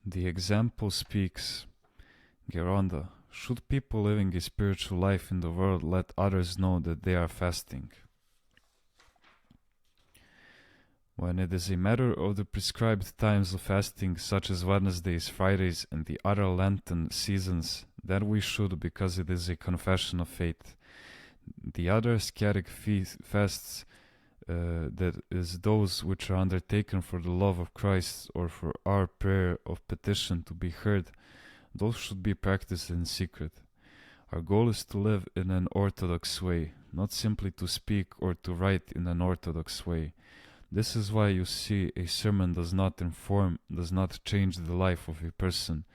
The example speaks. Geronda, should people living a spiritual life in the world let others know that they are fasting? When it is a matter of the prescribed times of fasting, such as Wednesdays, Fridays, and the other Lenten seasons, then we should, because it is a confession of faith. The other ascetic fasts, that is those which are undertaken for the love of Christ or for our prayer of petition to be heard, those should be practiced in secret. Our goal is to live in an orthodox way, not simply to speak or to write in an orthodox way. This is why you see a sermon does not inform, does not change the life of a person,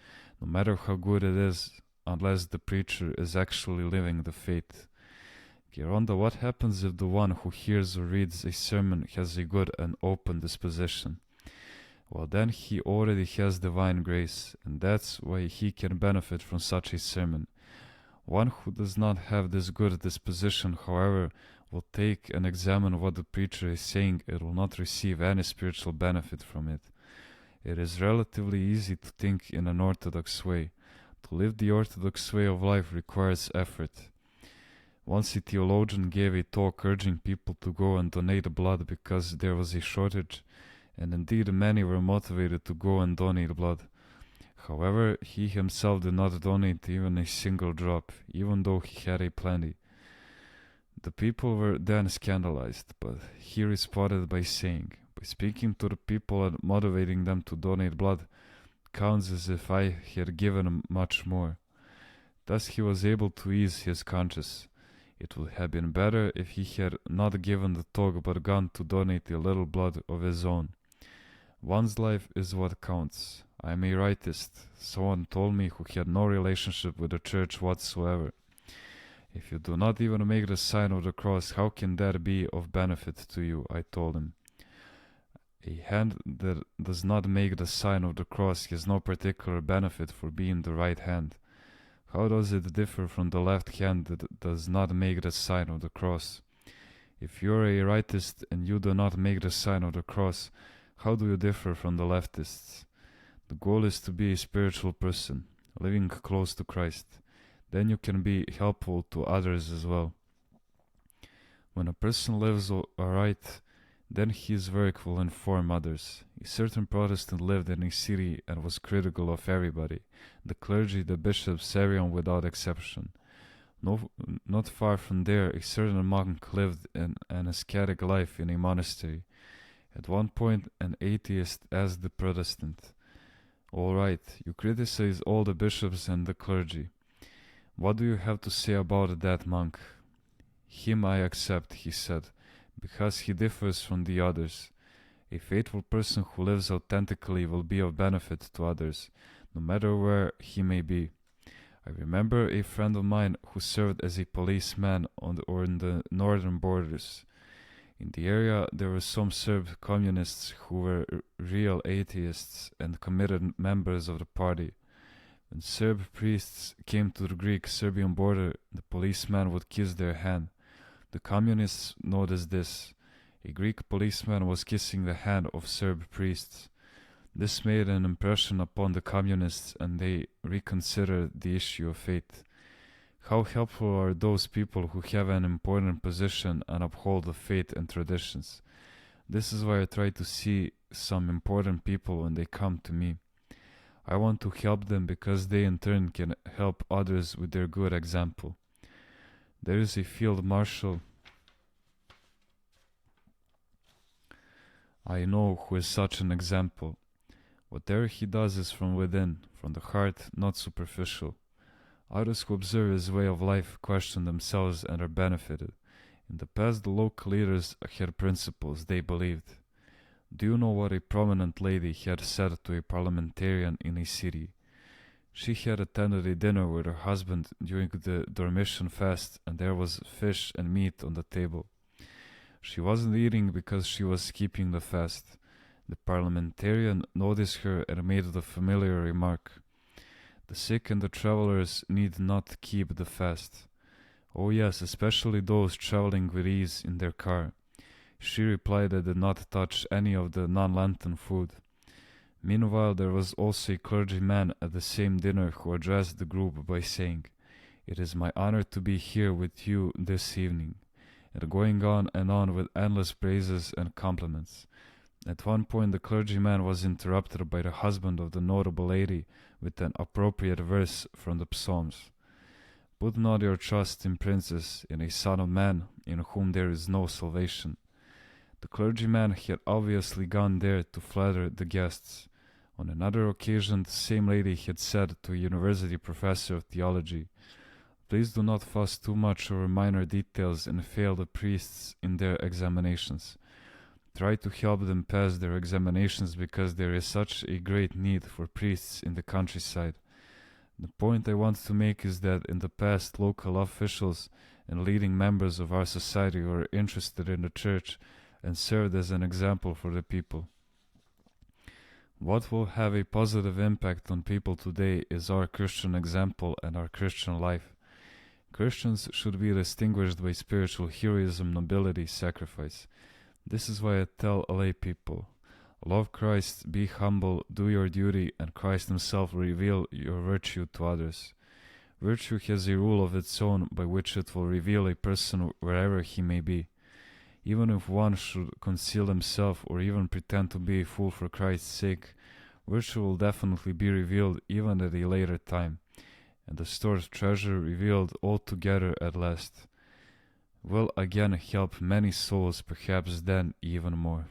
no matter how good it is, unless the preacher is actually living the faith. Geronda, what happens if the one who hears or reads a sermon has a good and open disposition? Well, then he already has divine grace, and that's why he can benefit from such a sermon. One who does not have this good disposition, however, will take and examine what the preacher is saying, it will not receive any spiritual benefit from it. It is relatively easy to think in an orthodox way. To live the orthodox way of life requires effort. Once a theologian gave a talk urging people to go and donate blood because there was a shortage, and indeed many were motivated to go and donate blood. However, he himself did not donate even a single drop, even though he had a plenty. The people were then scandalized, but he responded by saying, by speaking to the people and motivating them to donate blood counts as if I had given him much more. Thus he was able to ease his conscience. It would have been better if he had not given the talk but gone to donate a little blood of his own. One's life is what counts. I am a rightist, someone told me, who had no relationship with the church whatsoever. If you do not even make the sign of the cross, how can that be of benefit to you? I told him. A hand that does not make the sign of the cross has no particular benefit for being the right hand. How does it differ from the left hand that does not make the sign of the cross? If you are a rightist and you do not make the sign of the cross, how do you differ from the leftists? The goal is to be a spiritual person, living close to Christ. Then you can be helpful to others as well. When a person lives aright, then his work will inform others. A certain Protestant lived in a city and was critical of everybody, the clergy, the bishops, everyone without exception. Not far from there, a certain monk lived in an ascetic life in a monastery. At one point, an atheist asked the Protestant, "All right, you criticize all the bishops and the clergy. What do you have to say about that monk?" "Him I accept," he said, "because he differs from the others. A faithful person who lives authentically will be of benefit to others, no matter where he may be." I remember a friend of mine who served as a policeman on the northern borders. In the area there were some Serb communists who were real atheists and committed members of the party. When Serb priests came to the Greek-Serbian border, the policeman would kiss their hand. The communists noticed this. A Greek policeman was kissing the hand of Serb priests. This made an impression upon the communists, and they reconsidered the issue of faith. How helpful are those people who have an important position and uphold the faith and traditions? This is why I try to see some important people when they come to me. I want to help them because they in turn can help others with their good example. There is a field marshal I know who is such an example. Whatever he does is from within, from the heart, not superficial. Others who observe his way of life question themselves and are benefited. In the past, the local leaders had principles they believed. Do you know what a prominent lady had said to a parliamentarian in a city? She had attended a dinner with her husband during the Dormition fast, and there was fish and meat on the table. She wasn't eating because she was keeping the fast. The parliamentarian noticed her and made the familiar remark, "The sick and the travelers need not keep the fast." "Oh yes, especially those traveling with ease in their car." She replied that did not touch any of the non-Lenten food. Meanwhile, there was also a clergyman at the same dinner who addressed the group by saying, "It is my honor to be here with you this evening," and going on and on with endless praises and compliments. At one point, the clergyman was interrupted by the husband of the notable lady with an appropriate verse from the Psalms. "Put not your trust in princes, in a son of man, in whom there is no salvation." The clergyman had obviously gone there to flatter the guests. On another occasion, the same lady had said to a university professor of theology, "Please do not fuss too much over minor details and fail the priests in their examinations. Try to help them pass their examinations because there is such a great need for priests in the countryside." The point I want to make is that in the past, local officials and leading members of our society were interested in the church and served as an example for the people. What will have a positive impact on people today is our Christian example and our Christian life. Christians should be distinguished by spiritual heroism, nobility, sacrifice. This is why I tell lay people, love Christ, be humble, do your duty, and Christ himself will reveal your virtue to others. Virtue has a rule of its own by which it will reveal a person wherever he may be. Even if one should conceal himself or even pretend to be a fool for Christ's sake, virtue will definitely be revealed even at a later time, and the stored treasure revealed altogether at last will again help many souls, perhaps then even more.